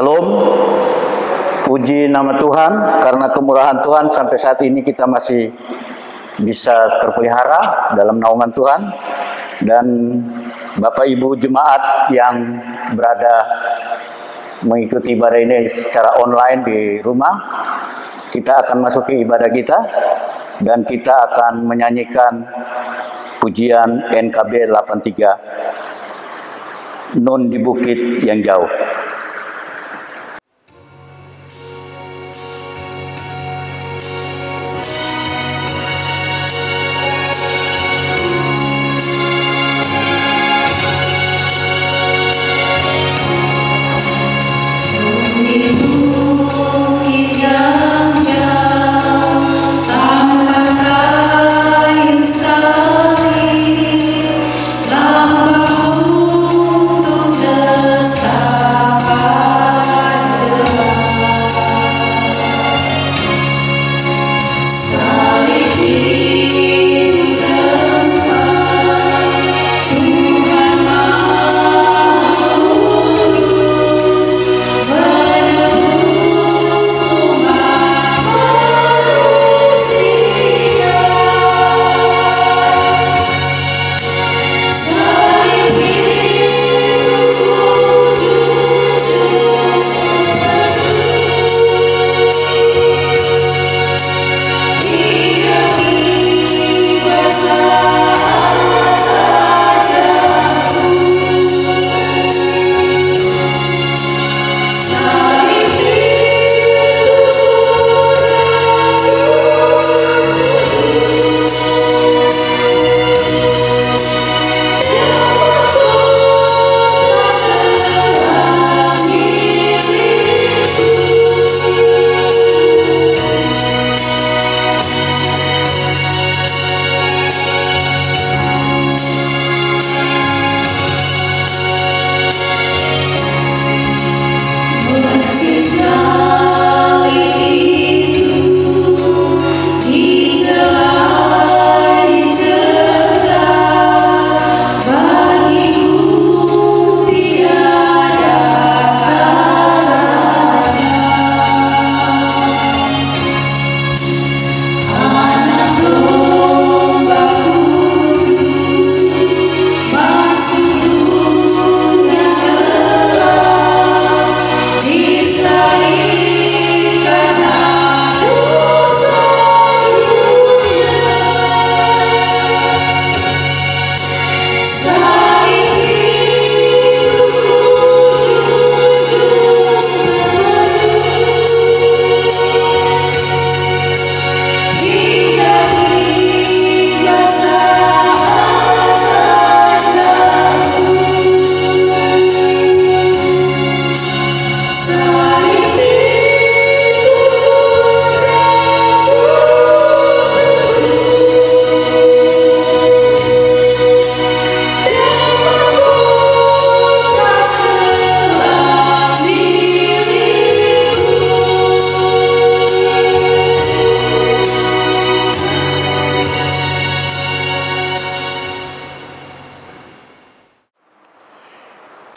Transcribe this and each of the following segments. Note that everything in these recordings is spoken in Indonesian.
Shalom, puji nama Tuhan, karena kemurahan Tuhan sampai saat ini kita masih bisa terpelihara dalam naungan Tuhan. Dan Bapak Ibu jemaat yang berada mengikuti ibadah ini secara online di rumah, kita akan masuk ke ibadah kita dan kita akan menyanyikan pujian NKB 83, Nun di Bukit yang Jauh.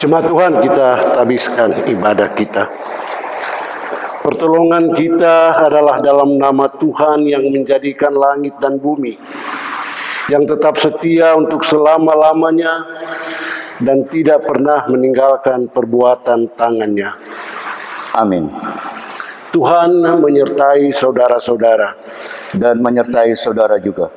Jemaat Tuhan, kita habiskan ibadah kita. Pertolongan kita adalah dalam nama Tuhan yang menjadikan langit dan bumi, yang tetap setia untuk selama-lamanya dan tidak pernah meninggalkan perbuatan tangannya. Amin. Tuhan menyertai saudara-saudara Dan menyertai saudara juga.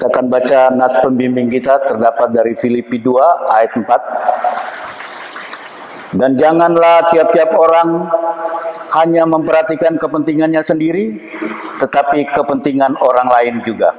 Kita akan baca nats pembimbing kita terdapat dari Filipi 2 ayat 4. Dan janganlah tiap-tiap orang hanya memperhatikan kepentingannya sendiri, tetapi kepentingan orang lain juga.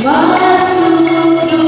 Masuk dunia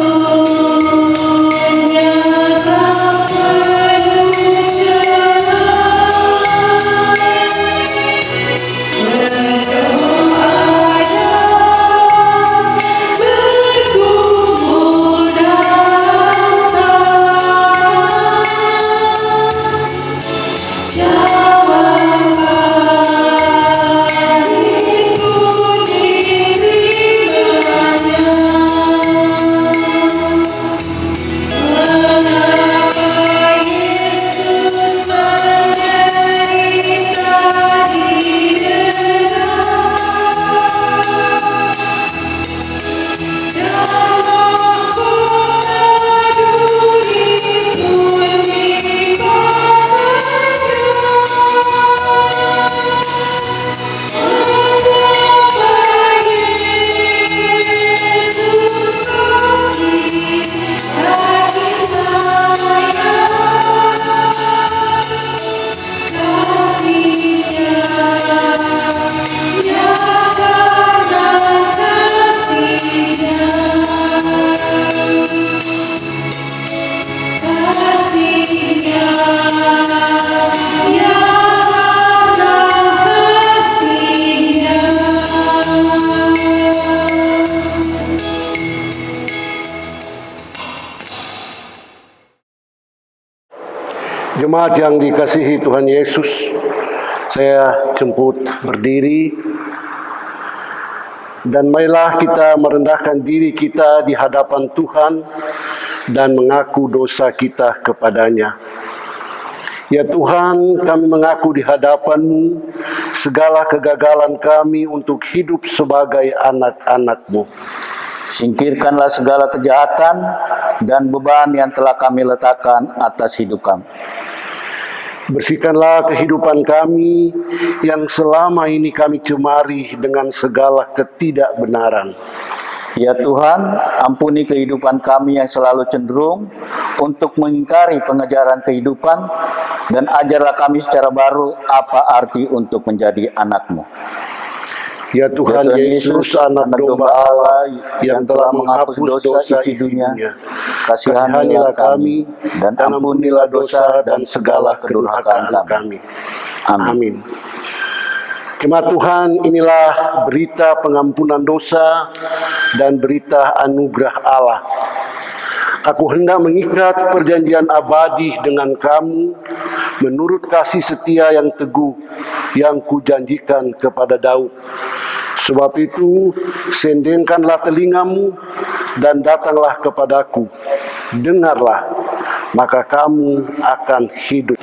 Jemaat yang dikasihi Tuhan Yesus, saya jemput berdiri dan marilah kita merendahkan diri kita di hadapan Tuhan dan mengaku dosa kita kepadanya. Ya Tuhan, kami mengaku di hadapan-Mu segala kegagalan kami untuk hidup sebagai anak-anak-Mu. Singkirkanlah segala kejahatan dan beban yang telah kami letakkan atas hidup kami. Bersihkanlah kehidupan kami yang selama ini kami cemari dengan segala ketidakbenaran. Ya Tuhan, ampuni kehidupan kami yang selalu cenderung untuk mengingkari pengajaran kehidupan dan ajarlah kami secara baru apa arti untuk menjadi anak-Mu. Ya Tuhan Yesus, anak domba Allah yang telah menghapus dosa isi dunia, kasihanilah kami dan ampunilah dosa dan segala kedurhakaan kami. Amin. Jemaat Tuhan, inilah berita pengampunan dosa dan berita anugerah Allah. Aku hendak mengikat perjanjian abadi dengan kamu menurut kasih setia yang teguh yang kujanjikan kepada Daud. Sebab itu, sendengkanlah telingamu dan datanglah kepadaku. Dengarlah, maka kamu akan hidup.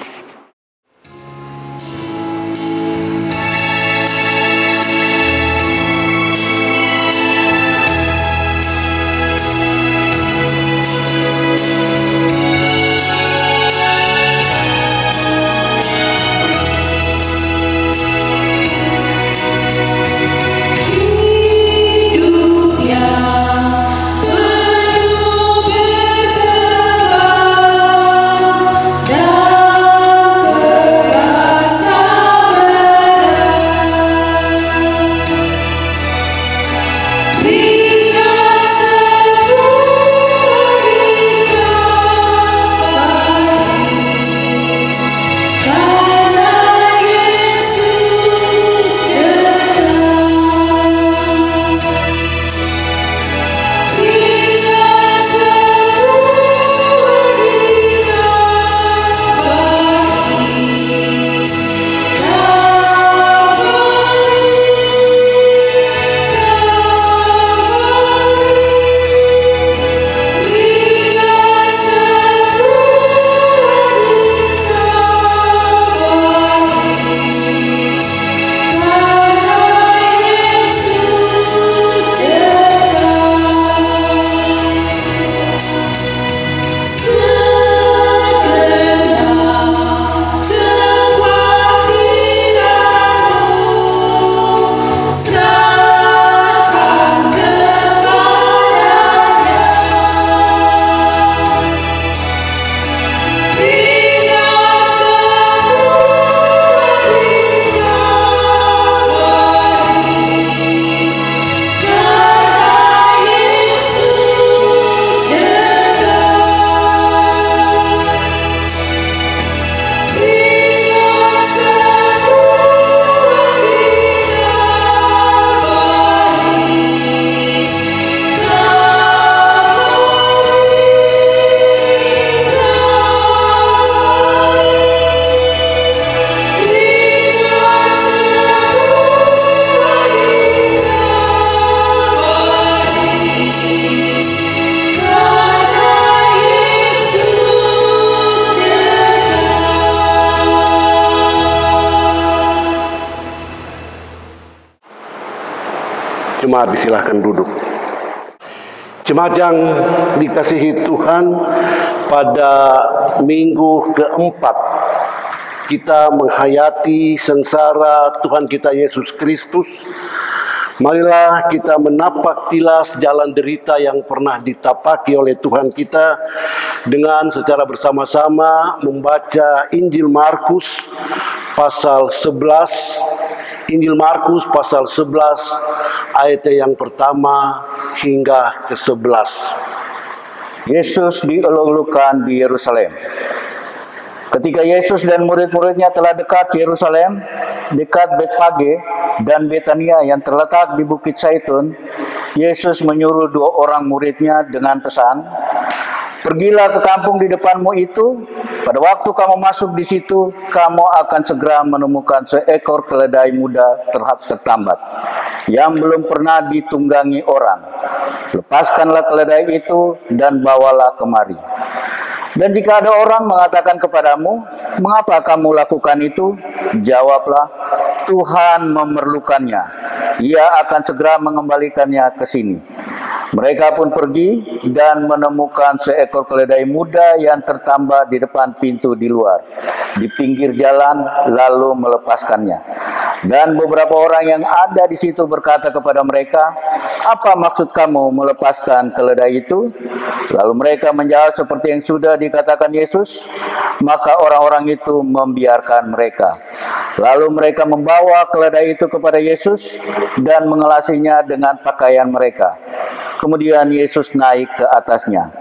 Jemaat disilahkan duduk. Jemaat yang dikasihi Tuhan, pada minggu keempat kita menghayati sengsara Tuhan kita Yesus Kristus. Marilah kita menapak tilas jalan derita yang pernah ditapaki oleh Tuhan kita dengan secara bersama-sama membaca Injil Markus pasal 11. Injil Markus pasal 11 ayat yang pertama hingga ke-11. Yesus dieluk-elukan di Yerusalem. Ketika Yesus dan murid-muridnya telah dekat Yerusalem, dekat Betfage dan Betania yang terletak di Bukit Zaitun, Yesus menyuruh 2 orang muridnya dengan pesan, "Pergilah ke kampung di depanmu itu, Pada waktu kamu masuk di situ, kamu akan segera menemukan seekor keledai muda tertambat yang belum pernah ditunggangi orang. Lepaskanlah keledai itu dan bawalah kemari. Dan jika ada orang mengatakan kepadamu, mengapa kamu lakukan itu? Jawablah, Tuhan memerlukannya. Ia akan segera mengembalikannya ke sini. Mereka pun pergi dan menemukan seekor keledai muda yang tertambat di depan pintu di luar, di pinggir jalan, lalu melepaskannya. Dan beberapa orang yang ada di situ berkata kepada mereka, apa maksud kamu melepaskan keledai itu? Lalu mereka menjawab seperti yang sudah dikatakan Yesus. Maka orang-orang itu membiarkan mereka. Lalu mereka membawa keledai itu kepada Yesus dan mengelasinya dengan pakaian mereka. Kemudian Yesus naik ke atasnya.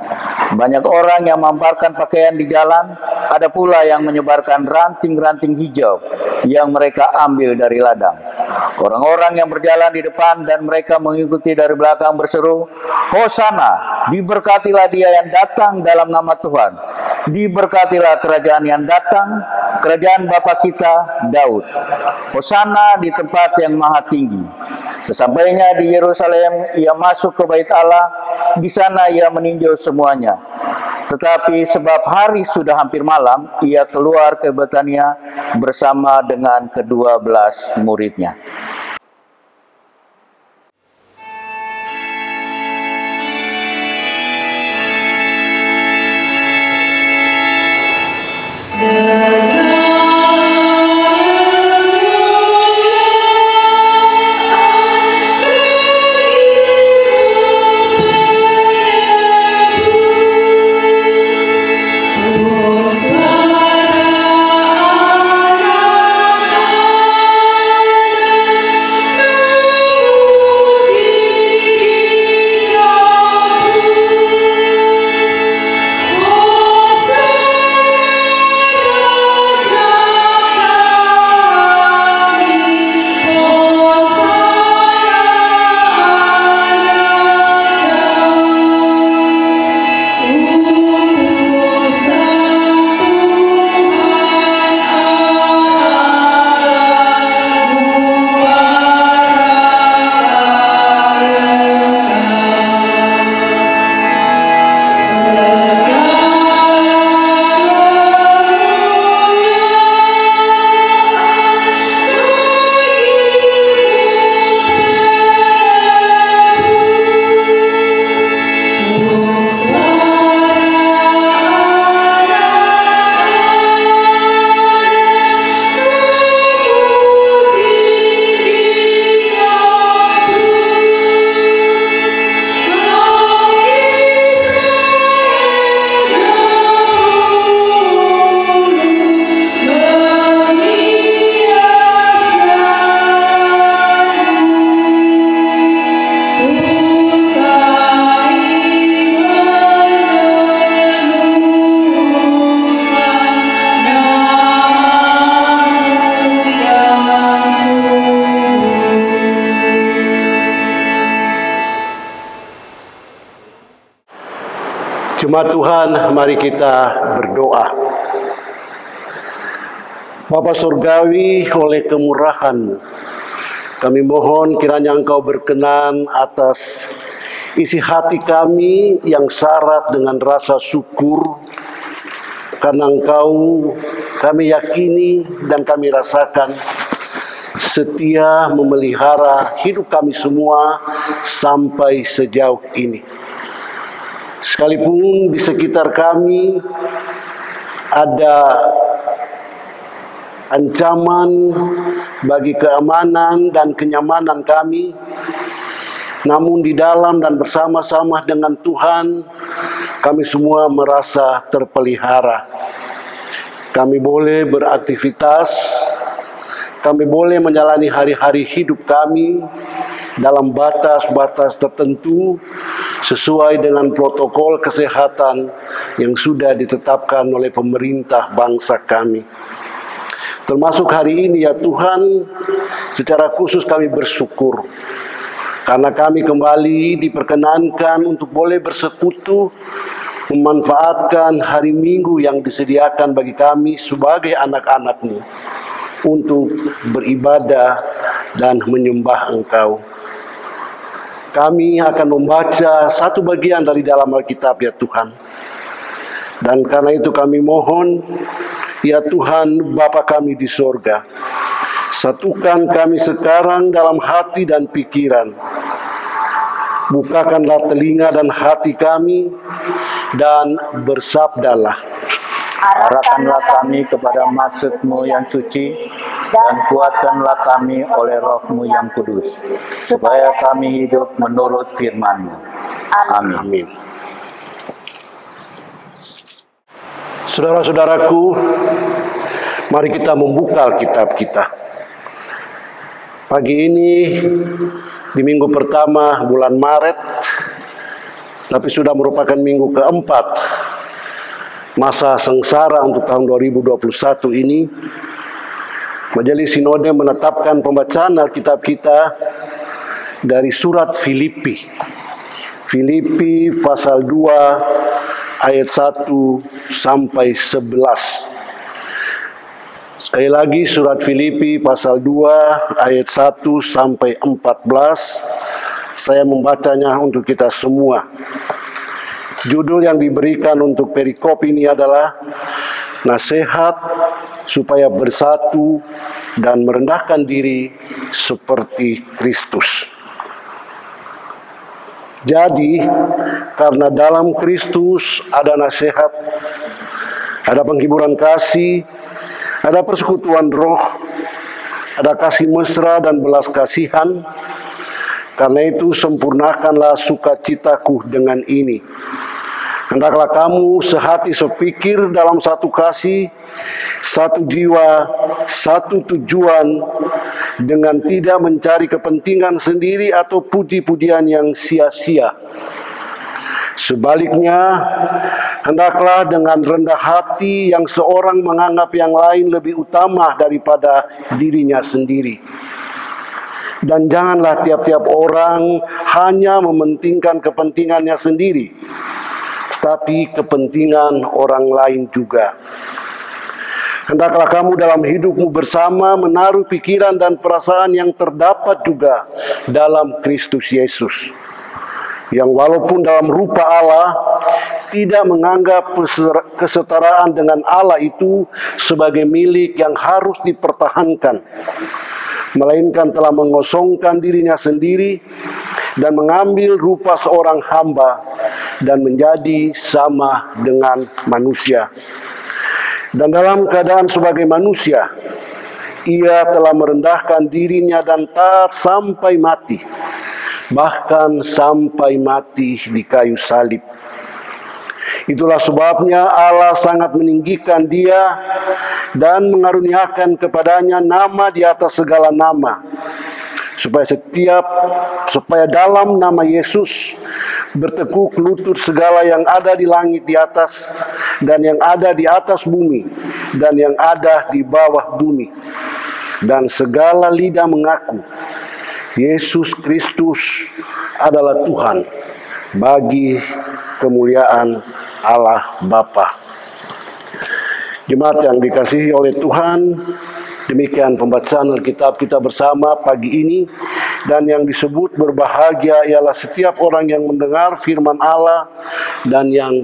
Banyak orang yang memamparkan pakaian di jalan, ada pula yang menyebarkan ranting-ranting hijau yang mereka ambil dari ladang. Orang-orang yang berjalan di depan dan mereka mengikuti dari belakang berseru, Hosana, diberkatilah dia yang datang dalam nama Tuhan. Diberkatilah kerajaan yang datang, kerajaan Bapa kita, Daud. Hosana di tempat yang maha tinggi. Sesampainya di Yerusalem, ia masuk ke Bait Allah. Di sana ia meninjau semuanya. Tetapi sebab hari sudah hampir malam, ia keluar ke Betania bersama dengan ke-12 muridnya. Jemaat Tuhan, mari kita berdoa. Bapa Surgawi, oleh kemurahan-Mu, kami mohon kiranya Engkau berkenan atas isi hati kami yang syarat dengan rasa syukur, karena Engkau kami yakini dan kami rasakan setia memelihara hidup kami semua sampai sejauh ini. Sekalipun di sekitar kami ada ancaman bagi keamanan dan kenyamanan kami, namun di dalam dan bersama-sama dengan Tuhan, kami semua merasa terpelihara. Kami boleh beraktivitas, kami boleh menjalani hari-hari hidup kami dalam batas-batas tertentu sesuai dengan protokol kesehatan yang sudah ditetapkan oleh pemerintah bangsa kami. Termasuk hari ini ya Tuhan, secara khusus kami bersyukur karena kami kembali diperkenankan untuk boleh bersekutu, memanfaatkan hari Minggu yang disediakan bagi kami sebagai anak-anak-Mu untuk beribadah dan menyembah Engkau. Kami akan membaca satu bagian dari dalam Alkitab, ya Tuhan. Dan karena itu kami mohon, ya Tuhan Bapa kami di sorga, satukan kami sekarang dalam hati dan pikiran. Bukakanlah telinga dan hati kami, dan bersabdalah. Arahkanlah kami kepada maksud-Mu yang suci, dan kuatkanlah kami oleh Roh-Mu yang kudus, supaya kami hidup menurut firman-Mu. Amin. Amin. Saudara-saudaraku, mari kita membuka Alkitab kita. Pagi ini di minggu pertama bulan Maret, tapi sudah merupakan minggu keempat masa sengsara untuk tahun 2021 ini. Majelis Sinode menetapkan pembacaan Alkitab kita dari surat Filipi. Filipi pasal 2 ayat 1 sampai 11. Sekali lagi surat Filipi pasal 2 ayat 1 sampai 14. Saya membacanya untuk kita semua. Judul yang diberikan untuk perikop ini adalah nasihat supaya bersatu dan merendahkan diri seperti Kristus. Jadi, karena dalam Kristus ada nasihat, ada penghiburan kasih, ada persekutuan roh, ada kasih mesra dan belas kasihan. Karena itu sempurnakanlah sukacitaku dengan ini. Hendaklah kamu sehati sepikir dalam satu kasih, satu jiwa, satu tujuan, dengan tidak mencari kepentingan sendiri atau puji-pujian yang sia-sia. Sebaliknya, hendaklah dengan rendah hati yang seorang menganggap yang lain lebih utama daripada dirinya sendiri. Dan janganlah tiap-tiap orang hanya mementingkan kepentingannya sendiri, tetapi kepentingan orang lain juga. Hendaklah kamu dalam hidupmu bersama menaruh pikiran dan perasaan yang terdapat juga dalam Kristus Yesus, yang walaupun dalam rupa Allah, tidak menganggap kesetaraan dengan Allah itu sebagai milik yang harus dipertahankan, melainkan telah mengosongkan dirinya sendiri dan mengambil rupa seorang hamba dan menjadi sama dengan manusia. Dan dalam keadaan sebagai manusia, ia telah merendahkan dirinya dan taat sampai mati, bahkan sampai mati di kayu salib. Itulah sebabnya Allah sangat meninggikan dia dan mengaruniakan kepadanya nama di atas segala nama, supaya dalam nama Yesus bertekuk lutut segala yang ada di langit di atas dan yang ada di atas bumi dan yang ada di bawah bumi, dan segala lidah mengaku Yesus Kristus adalah Tuhan, bagi kemuliaan Allah Bapa. Jemaat yang dikasihi oleh Tuhan, demikian pembacaan Alkitab kita bersama pagi ini. Dan yang disebut berbahagia ialah setiap orang yang mendengar firman Allah dan yang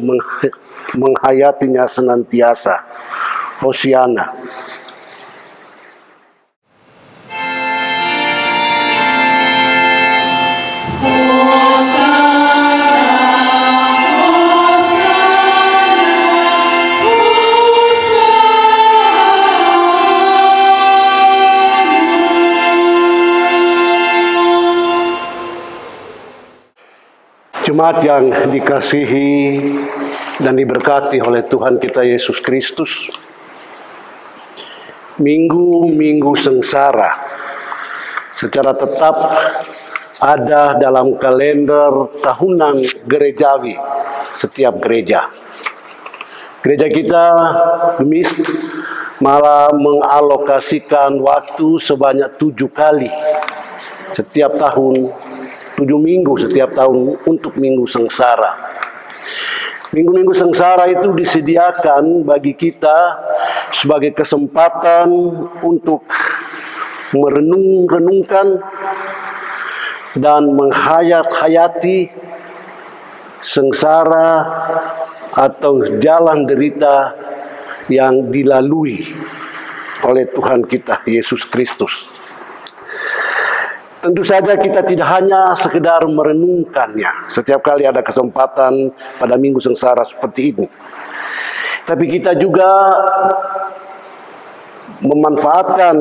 menghayatinya senantiasa. Hosiana. Jemaat yang dikasihi dan diberkati oleh Tuhan kita Yesus Kristus, minggu-minggu sengsara secara tetap ada dalam kalender tahunan gerejawi setiap gereja. Gereja kita, Gemis, malah mengalokasikan waktu sebanyak 7 kali setiap tahun, 7 minggu setiap tahun untuk minggu sengsara. Minggu-minggu sengsara itu disediakan bagi kita sebagai kesempatan untuk merenung-renungkan dan menghayat-hayati sengsara atau jalan derita yang dilalui oleh Tuhan kita Yesus Kristus. Tentu saja kita tidak hanya sekedar merenungkannya setiap kali ada kesempatan pada minggu sengsara seperti ini. Tapi kita juga memanfaatkan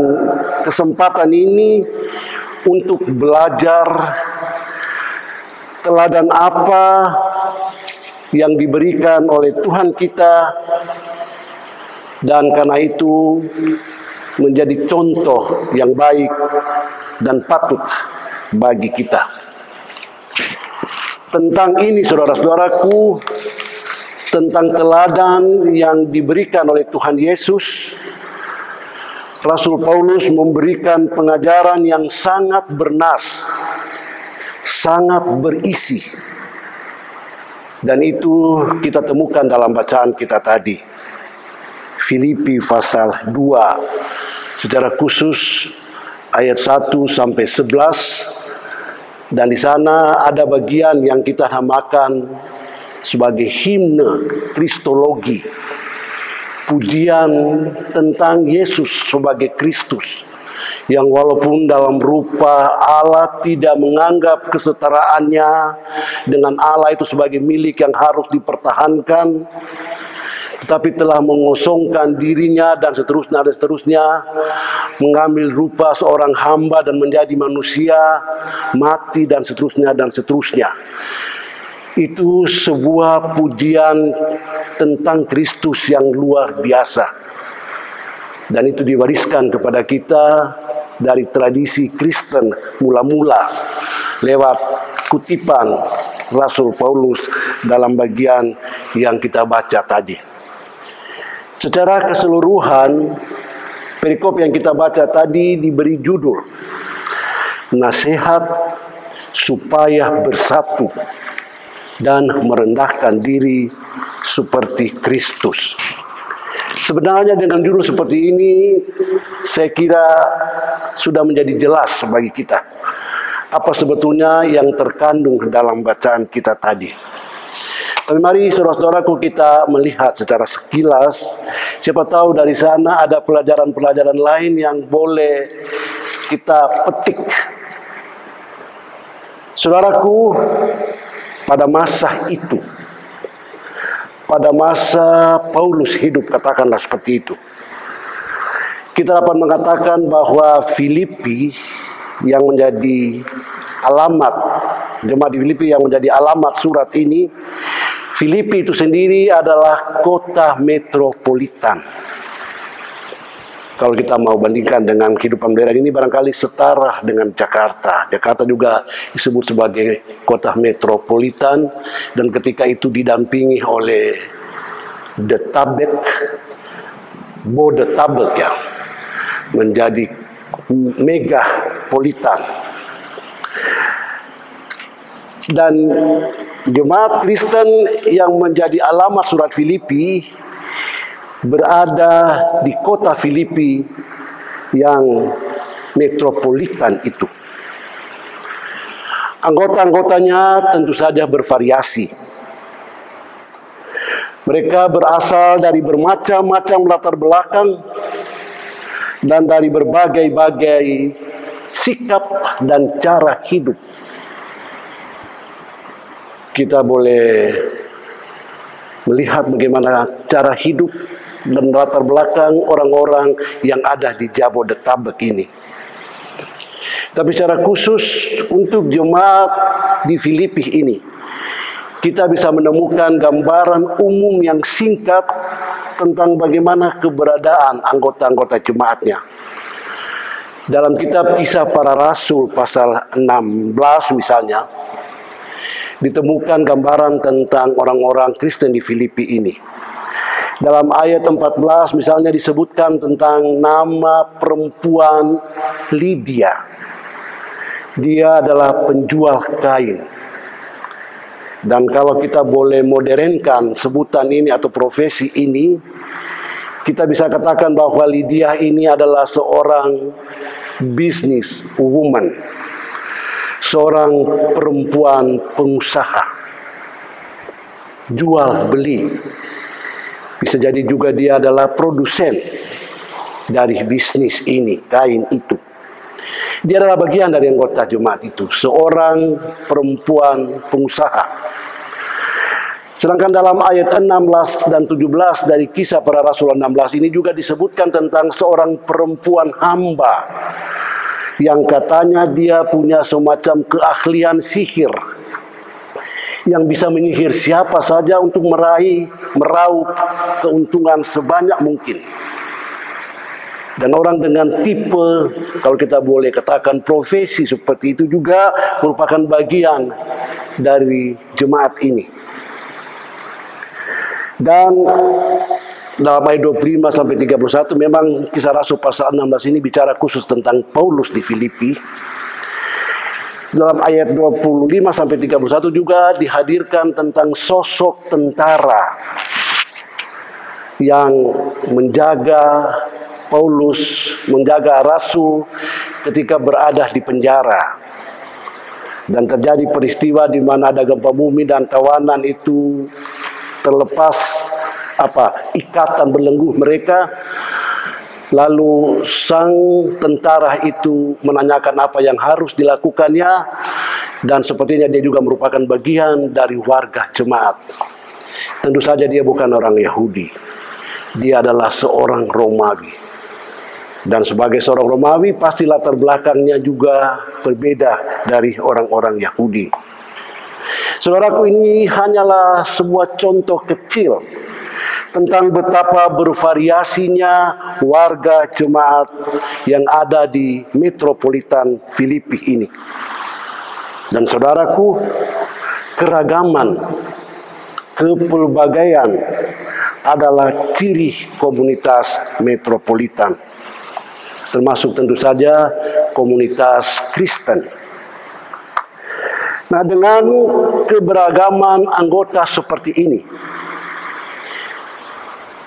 kesempatan ini untuk belajar teladan apa yang diberikan oleh Tuhan kita, dan karena itu menjadi contoh yang baik dan patut bagi kita. Tentang ini, saudara-saudaraku, tentang teladan yang diberikan oleh Tuhan Yesus, Rasul Paulus memberikan pengajaran yang sangat bernas, sangat berisi. Dan itu kita temukan dalam bacaan kita tadi. Filipi pasal 2, secara khusus ayat 1 sampai 11, dan di sana ada bagian yang kita namakan sebagai himne kristologi, pujian tentang Yesus sebagai Kristus, yang walaupun dalam rupa Allah tidak menganggap kesetaraannya dengan Allah itu sebagai milik yang harus dipertahankan, tetapi telah mengosongkan dirinya dan seterusnya, mengambil rupa seorang hamba dan menjadi manusia, mati dan seterusnya. Itu sebuah pujian tentang Kristus yang luar biasa. Dan itu diwariskan kepada kita dari tradisi Kristen mula-mula lewat kutipan Rasul Paulus dalam bagian yang kita baca tadi. Secara keseluruhan, perikop yang kita baca tadi diberi judul Nasihat supaya bersatu dan merendahkan diri seperti Kristus. Sebenarnya dengan judul seperti ini, saya kira sudah menjadi jelas bagi kita apa sebetulnya yang terkandung dalam bacaan kita tadi. Tapi mari saudara-saudaraku kita melihat secara sekilas, siapa tahu dari sana ada pelajaran-pelajaran lain yang boleh kita petik. Saudaraku, pada masa itu, pada masa Paulus hidup, katakanlah seperti itu, kita dapat mengatakan bahwa Filipi yang menjadi alamat, jemaat di Filipi yang menjadi alamat surat ini, Filipi itu sendiri adalah kota metropolitan. Kalau kita mau bandingkan dengan kehidupan modern ini, barangkali setara dengan Jakarta. Jakarta juga disebut sebagai kota metropolitan, dan ketika itu didampingi oleh Bodetabek ya, menjadi megapolitan. Dan jemaat Kristen yang menjadi alamat surat Filipi berada di kota Filipi yang metropolitan itu. Anggota-anggotanya tentu saja bervariasi. Mereka berasal dari bermacam-macam latar belakang dan dari berbagai-bagai sikap dan cara hidup. Kita boleh melihat bagaimana cara hidup dan latar belakang orang-orang yang ada di Jabodetabek ini. Tapi secara khusus untuk jemaat di Filipi ini, kita bisa menemukan gambaran umum yang singkat tentang bagaimana keberadaan anggota-anggota jemaatnya. Dalam kitab Kisah Para Rasul pasal 16 misalnya, ditemukan gambaran tentang orang-orang Kristen di Filipi ini. Dalam ayat 14 misalnya disebutkan tentang nama perempuan Lydia. Dia adalah penjual kain. Dan kalau kita boleh modernkan sebutan ini atau profesi ini, kita bisa katakan bahwa Lydia ini adalah seorang business woman, seorang perempuan pengusaha, jual beli. Bisa jadi juga dia adalah produsen dari bisnis ini, kain itu. Dia adalah bagian dari anggota jemaat itu, seorang perempuan pengusaha. Sedangkan dalam ayat 16 dan 17 dari Kisah Para Rasul 16 ini juga disebutkan tentang seorang perempuan hamba yang katanya dia punya semacam keahlian sihir yang bisa menyihir siapa saja untuk meraup keuntungan sebanyak mungkin. Dan orang dengan tipe, kalau kita boleh katakan profesi seperti itu juga merupakan bagian dari jemaat ini. Dan dalam ayat 25 sampai 31 memang Kisah Rasul pasal 16 ini bicara khusus tentang Paulus di Filipi. Dalam ayat 25 sampai 31 juga dihadirkan tentang sosok tentara yang menjaga Paulus, menjaga Rasul ketika berada di penjara. Dan terjadi peristiwa di mana ada gempa bumi dan tawanan itu terlepas ikatan belenggu mereka. Lalu sang tentara itu menanyakan apa yang harus dilakukannya, dan sepertinya dia juga merupakan bagian dari warga jemaat. Tentu saja dia bukan orang Yahudi, dia adalah seorang Romawi. Dan sebagai seorang Romawi, pasti latar belakangnya juga berbeda dari orang-orang Yahudi. Saudaraku, ini hanyalah sebuah contoh kecil tentang betapa bervariasinya warga jemaat yang ada di metropolitan Filipi ini. Dan saudaraku, keragaman, kepelbagaian adalah ciri komunitas metropolitan, termasuk tentu saja komunitas Kristen. Nah, dengan keberagaman anggota seperti ini,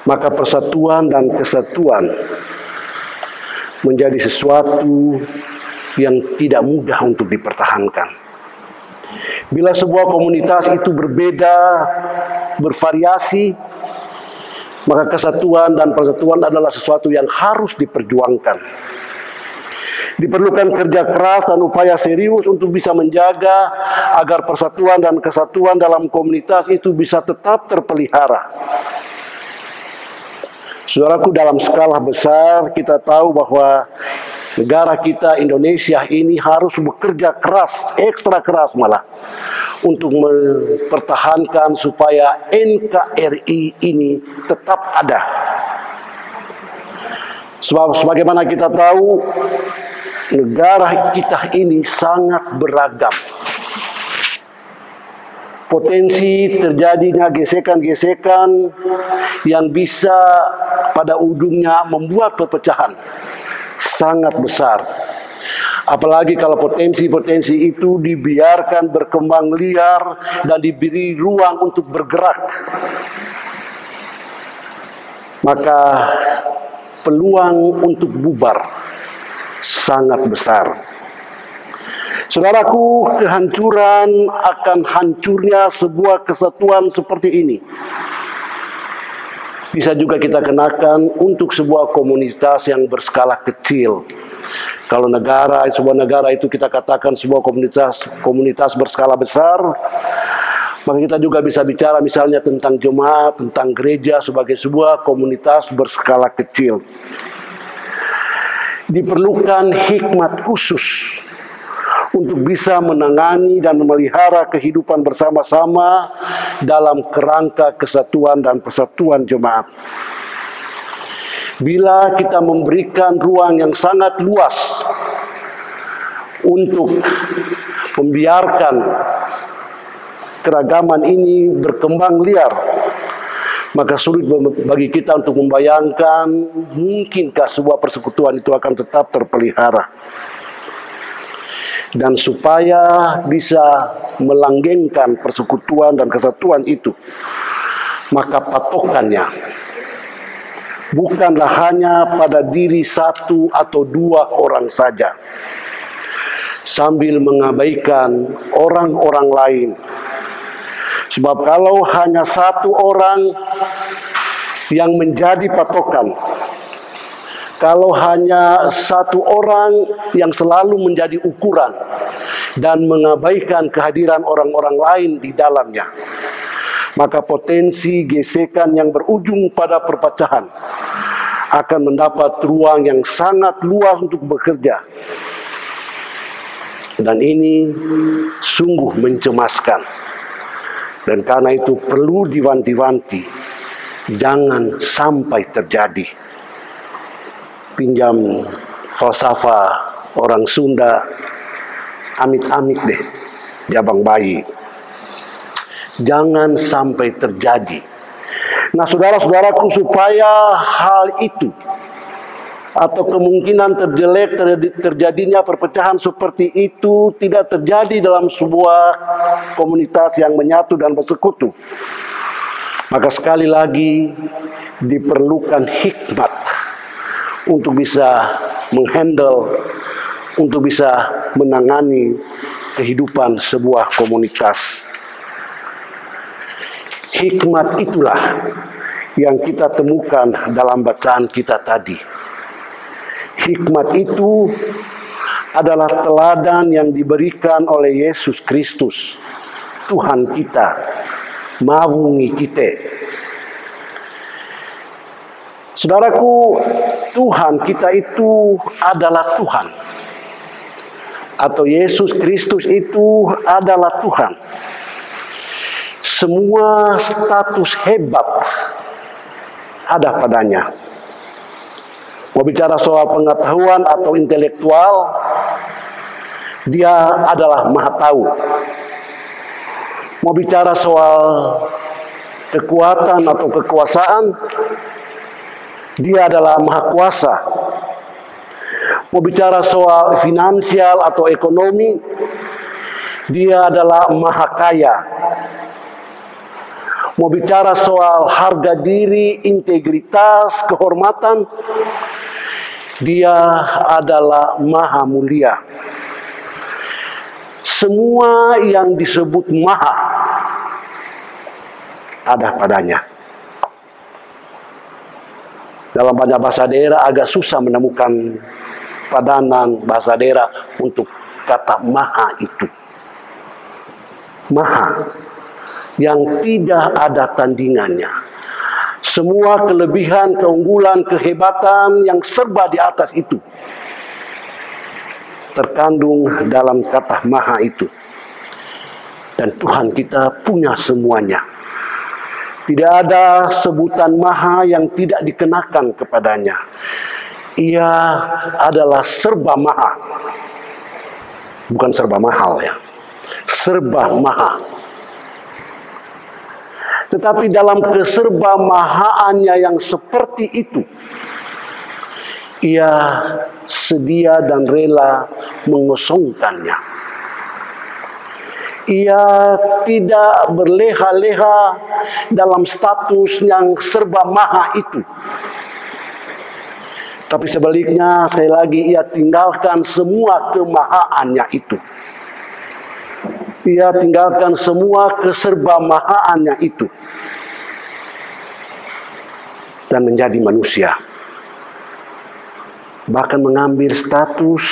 maka persatuan dan kesatuan menjadi sesuatu yang tidak mudah untuk dipertahankan. Bila sebuah komunitas itu berbeda, bervariasi, maka kesatuan dan persatuan adalah sesuatu yang harus diperjuangkan. Diperlukan kerja keras dan upaya serius untuk bisa menjaga agar persatuan dan kesatuan dalam komunitas itu bisa tetap terpelihara. Saudaraku, dalam skala besar kita tahu bahwa negara kita Indonesia ini harus bekerja keras, ekstra keras malah, untuk mempertahankan supaya NKRI ini tetap ada. Sebab sebagaimana kita tahu, negara kita ini sangat beragam. Potensi terjadinya gesekan-gesekan yang bisa pada ujungnya membuat perpecahan sangat besar. Apalagi kalau potensi-potensi itu dibiarkan berkembang liar dan diberi ruang untuk bergerak, maka peluang untuk bubar sangat besar. Saudaraku, kehancuran akan hancurnya sebuah kesatuan seperti ini bisa juga kita kenakan untuk sebuah komunitas yang berskala kecil. Kalau sebuah negara itu kita katakan sebuah komunitas berskala besar, maka kita juga bisa bicara misalnya tentang jemaat, tentang gereja sebagai sebuah komunitas berskala kecil. Diperlukan hikmat khusus untuk bisa menangani dan memelihara kehidupan bersama-sama dalam kerangka kesatuan dan persatuan jemaat. Bila kita memberikan ruang yang sangat luas untuk membiarkan keragaman ini berkembang liar, maka sulit bagi kita untuk membayangkan mungkinkah sebuah persekutuan itu akan tetap terpelihara. Dan supaya bisa melanggengkan persekutuan dan kesatuan itu, maka patokannya bukanlah hanya pada diri satu atau dua orang saja, sambil mengabaikan orang-orang lain. Sebab kalau hanya satu orang yang menjadi patokan, kalau hanya satu orang yang selalu menjadi ukuran dan mengabaikan kehadiran orang-orang lain di dalamnya, maka potensi gesekan yang berujung pada perpecahan akan mendapat ruang yang sangat luas untuk bekerja. Dan ini sungguh mencemaskan. Dan karena itu perlu diwanti-wanti, jangan sampai terjadi. Pinjam falsafah orang Sunda, amit-amit deh, jabang bayi. Jangan sampai terjadi. Nah, saudara-saudaraku, supaya hal itu atau kemungkinan terjadinya perpecahan seperti itu tidak terjadi dalam sebuah komunitas yang menyatu dan bersekutu, maka sekali lagi diperlukan hikmat untuk bisa menghandle, untuk bisa menangani kehidupan sebuah komunitas. Hikmat itulah yang kita temukan dalam bacaan kita tadi. Hikmat itu adalah teladan yang diberikan oleh Yesus Kristus, Tuhan kita, mawungi kita. Saudaraku, Tuhan kita itu adalah Tuhan. Atau Yesus Kristus itu adalah Tuhan. Semua status hebat ada padanya. Mau bicara soal pengetahuan atau intelektual, dia adalah maha tahu. Mau bicara soal kekuatan atau kekuasaan, dia adalah maha kuasa. Mau bicara soal finansial atau ekonomi, dia adalah maha kaya. Mau bicara soal harga diri, integritas, kehormatan, dia adalah maha mulia. Semua yang disebut maha ada padanya. Dalam banyak bahasa daerah agak susah menemukan padanan bahasa daerah untuk kata maha itu. Maha yang tidak ada tandingannya. Semua kelebihan, keunggulan, kehebatan yang serba di atas itu terkandung dalam kata maha itu. Dan Tuhan kita punya semuanya. Tidak ada sebutan maha yang tidak dikenakan kepadanya. Ia adalah serba maha. Bukan serba mahal ya. Serba maha. Tetapi dalam keserba mahaannya yang seperti itu, ia sedia dan rela mengosongkannya. Ia tidak berleha-leha dalam status yang serba maha itu. Tapi sebaliknya, sekali lagi, ia tinggalkan semua kemahaannya itu. Ia tinggalkan semua keserbamahaannya itu. Dan menjadi manusia. Bahkan mengambil status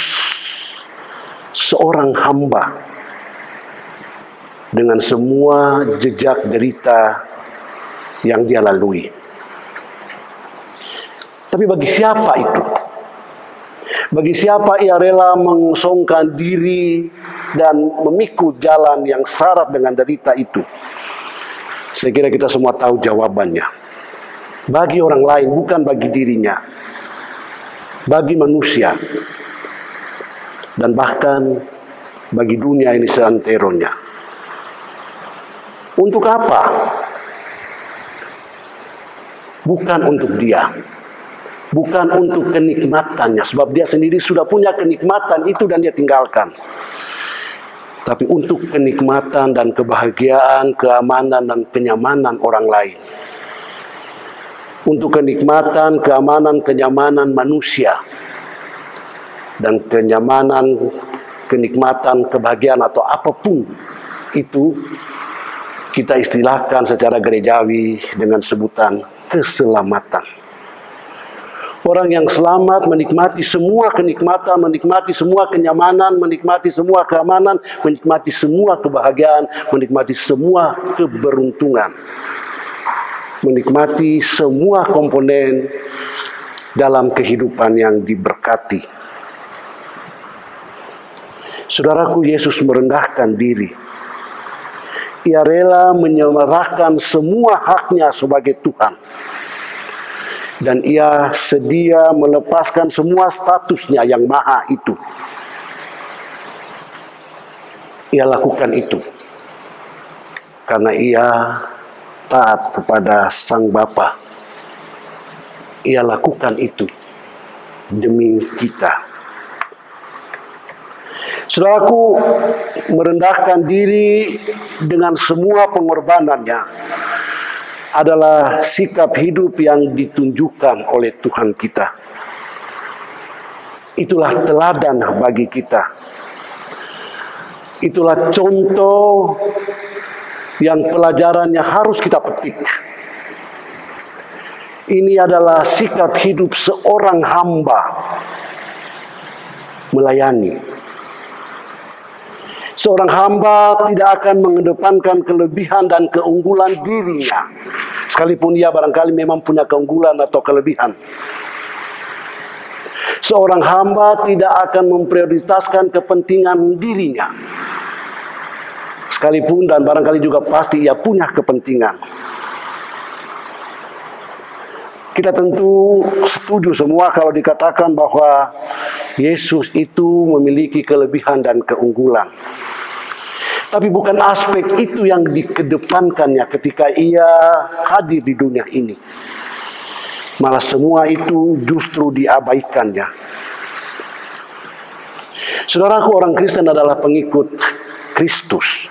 seorang hamba. Dengan semua jejak derita yang dia lalui. Tapi bagi siapa itu? Bagi siapa ia rela mengosongkan diri dan memikul jalan yang syarat dengan derita itu? Saya kira kita semua tahu jawabannya. Bagi orang lain, bukan bagi dirinya. Bagi manusia. Dan bahkan bagi dunia ini seanteronya. Untuk apa? Bukan untuk dia. Bukan untuk kenikmatannya. Sebab dia sendiri sudah punya kenikmatan itu dan dia tinggalkan. tapi untuk kenikmatan dan kebahagiaan, keamanan dan kenyamanan orang lain. Untuk kenikmatan, keamanan, kenyamanan manusia, dan kenikmatan, kebahagiaan atau apapun itu kita istilahkan secara gerejawi dengan sebutan keselamatan. Orang yang selamat menikmati semua kenikmatan, menikmati semua kenyamanan, menikmati semua keamanan, menikmati semua kebahagiaan, menikmati semua keberuntungan, menikmati semua komponen dalam kehidupan yang diberkati. Saudaraku, Yesus merendahkan diri. Ia rela menyerahkan semua haknya sebagai Tuhan. Dan ia sedia melepaskan semua statusnya yang maha itu. Ia lakukan itu karena ia taat kepada Sang Bapa. Ia lakukan itu demi kita. Saudaraku, merendahkan diri dengan semua pengorbanannya adalah sikap hidup yang ditunjukkan oleh Tuhan kita. Itulah teladan bagi kita. Itulah contoh yang pelajarannya harus kita petik. Ini adalah sikap hidup seorang hamba melayani. Seorang hamba tidak akan mengedepankan kelebihan dan keunggulan dirinya, sekalipun ia barangkali memang punya keunggulan atau kelebihan. Seorang hamba tidak akan memprioritaskan kepentingan dirinya, sekalipun dan barangkali juga pasti ia punya kepentingan. Kita tentu setuju semua kalau dikatakan bahwa Yesus itu memiliki kelebihan dan keunggulan. Tapi bukan aspek itu yang dikedepankannya ketika ia hadir di dunia ini. Malah semua itu justru diabaikannya. Saudaraku, orang Kristen adalah pengikut Kristus.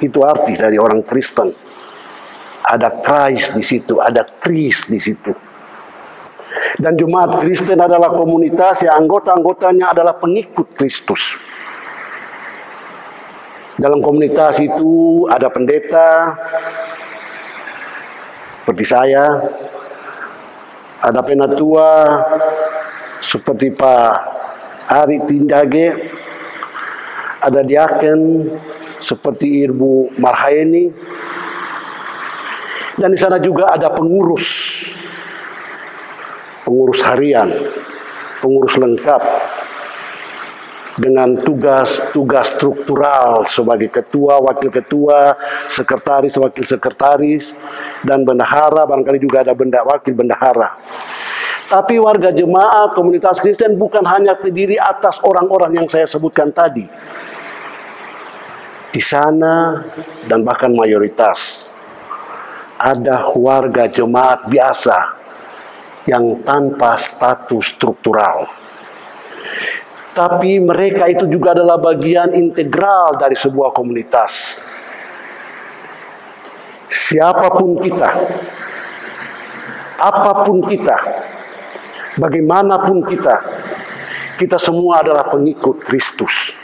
Itu arti dari orang Kristen. Ada Christ di situ, ada Kris di situ. Dan jemaat Kristen adalah komunitas yang anggota-anggotanya adalah pengikut Kristus. Dalam komunitas itu ada pendeta, seperti saya, ada penatua, seperti Pak Ari Tindage, ada diaken, seperti Ibu Marhaeni, dan di sana juga ada pengurus harian, pengurus lengkap, dengan tugas-tugas struktural sebagai ketua, wakil ketua, sekretaris, wakil sekretaris, dan bendahara, barangkali juga ada wakil bendahara. Tapi warga jemaat komunitas Kristen bukan hanya terdiri atas orang-orang yang saya sebutkan tadi. Di sana dan bahkan mayoritas ada warga jemaat biasa yang tanpa status struktural. Tapi mereka itu juga adalah bagian integral dari sebuah komunitas. Siapapun kita, apapun kita, bagaimanapun kita semua adalah pengikut Kristus.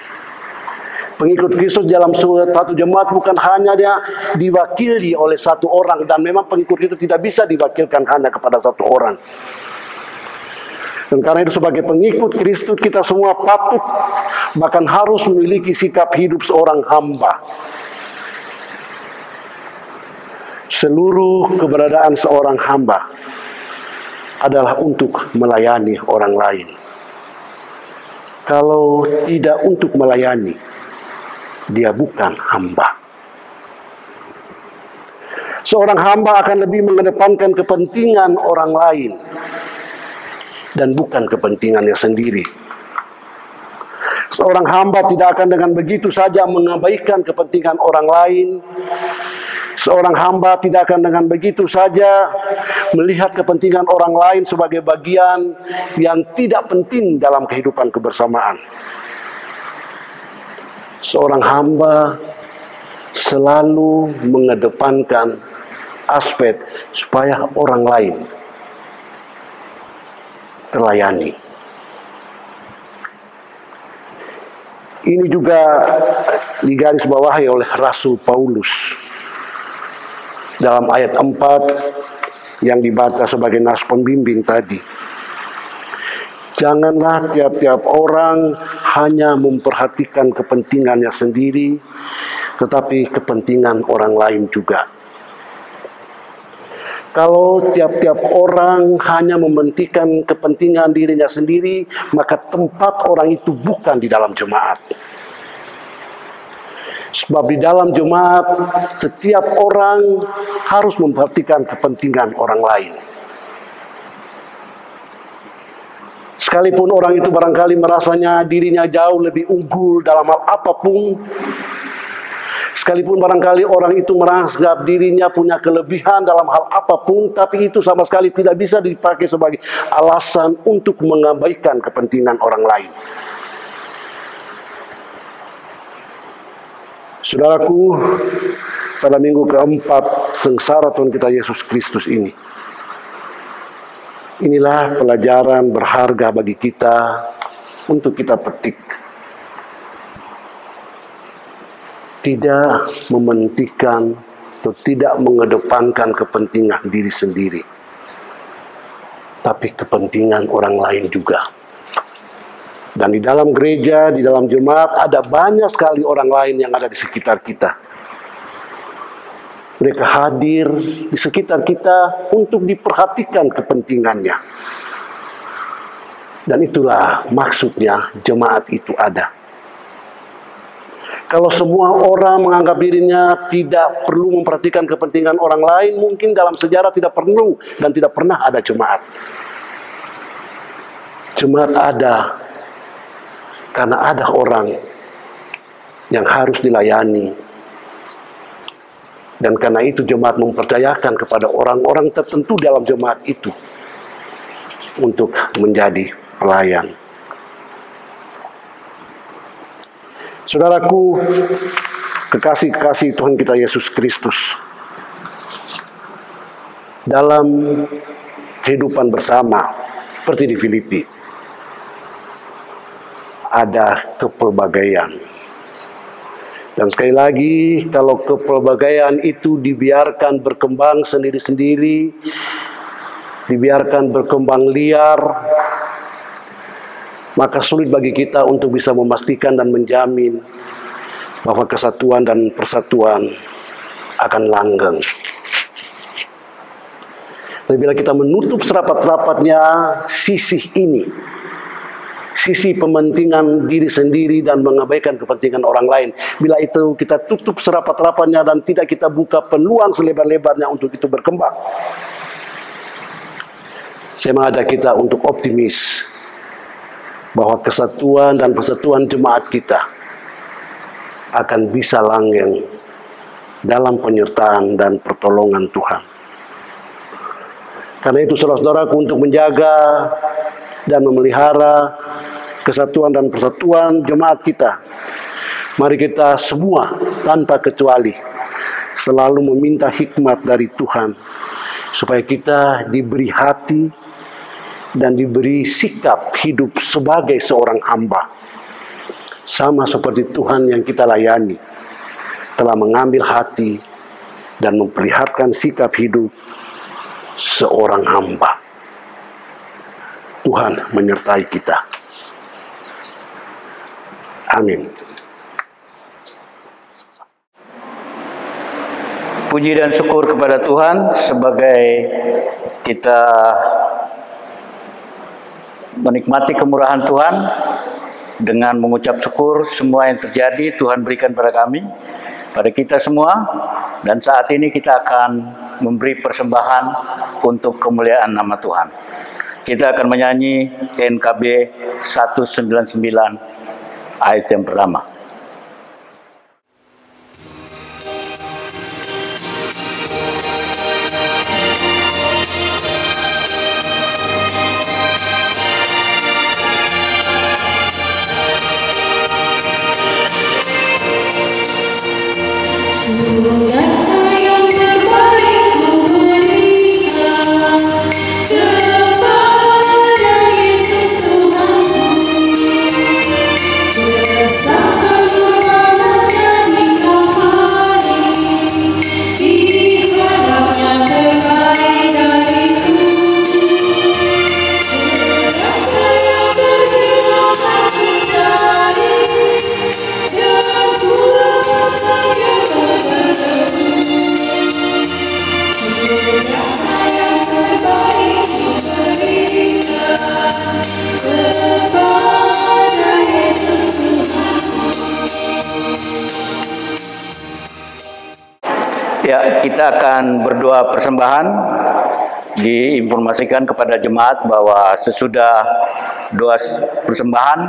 Pengikut Kristus dalam satu jemaat bukan hanya dia diwakili oleh satu orang, dan memang pengikut itu tidak bisa diwakilkan hanya kepada satu orang. Dan karena itu sebagai pengikut Kristus kita semua patut bahkan harus memiliki sikap hidup seorang hamba. Seluruh keberadaan seorang hamba adalah untuk melayani orang lain. Kalau tidak untuk melayani, dia bukan hamba. Seorang hamba akan lebih mengedepankan kepentingan orang lain dan bukan kepentingannya sendiri. Seorang hamba tidak akan dengan begitu saja mengabaikan kepentingan orang lain. Seorang hamba tidak akan dengan begitu saja melihat kepentingan orang lain sebagai bagian yang tidak penting dalam kehidupan kebersamaan. seorang hamba selalu mengedepankan aspek supaya orang lain terlayani. Ini juga digarisbawahi oleh Rasul Paulus dalam ayat 4 yang dibaca sebagai nas pembimbing tadi. Janganlah tiap-tiap orang hanya memperhatikan kepentingannya sendiri, tetapi kepentingan orang lain juga. Kalau tiap-tiap orang hanya mementingkan kepentingan dirinya sendiri, maka tempat orang itu bukan di dalam jemaat. Sebab di dalam jemaat, setiap orang harus memperhatikan kepentingan orang lain. Sekalipun orang itu barangkali merasanya dirinya jauh lebih unggul dalam hal apapun, sekalipun barangkali orang itu merasa dirinya punya kelebihan dalam hal apapun, tapi itu sama sekali tidak bisa dipakai sebagai alasan untuk mengabaikan kepentingan orang lain. Saudaraku, pada minggu keempat sengsara Tuhan kita Yesus Kristus ini, inilah pelajaran berharga bagi kita untuk kita petik. Tidak mementingkan atau tidak mengedepankan kepentingan diri sendiri, tapi kepentingan orang lain juga. Dan di dalam gereja, di dalam jemaat, ada banyak sekali orang lain yang ada di sekitar kita. Mereka hadir di sekitar kita untuk diperhatikan kepentingannya. Dan itulah maksudnya jemaat itu ada. Kalau semua orang menganggap dirinya tidak perlu memperhatikan kepentingan orang lain, mungkin dalam sejarah tidak perlu dan tidak pernah ada jemaat. Jemaat ada karena ada orang yang harus dilayani. Dan karena itu jemaat mempercayakan kepada orang-orang tertentu dalam jemaat itu untuk menjadi pelayan. Saudaraku, kekasih-kekasih Tuhan kita Yesus Kristus, dalam kehidupan bersama, seperti di Filipi, ada kepelbagaian. Dan sekali lagi, kalau kepelbagaian itu dibiarkan berkembang sendiri-sendiri, dibiarkan berkembang liar, maka sulit bagi kita untuk bisa memastikan dan menjamin bahwa kesatuan dan persatuan akan langgeng. Tapi bila kita menutup serapat-rapatnya sisi ini, sisi pementingan diri sendiri dan mengabaikan kepentingan orang lain, bila itu kita tutup serapat-rapatnya dan tidak kita buka peluang selebar-lebarnya untuk itu berkembang, saya mengajak kita untuk optimis bahwa kesatuan dan persatuan jemaat kita akan bisa langgeng dalam penyertaan dan pertolongan Tuhan. Karena itu saudara-saudaraku, untuk menjaga dan memelihara kesatuan dan persatuan jemaat kita, mari kita semua tanpa kecuali selalu meminta hikmat dari Tuhan supaya kita diberi hati dan diberi sikap hidup sebagai seorang hamba, sama seperti Tuhan yang kita layani telah mengambil hati dan memperlihatkan sikap hidup seorang hamba. Tuhan menyertai kita. Amin. Puji dan syukur kepada Tuhan sebagai kita menikmati kemurahan Tuhan dengan mengucap syukur semua yang terjadi Tuhan berikan pada kami, pada kita semua. Dan saat ini kita akan memberi persembahan untuk kemuliaan nama Tuhan. Kita akan menyanyi NKB 199 ayat yang pertama. Ya, kita akan berdoa persembahan. Diinformasikan kepada jemaat bahwa sesudah doa persembahan,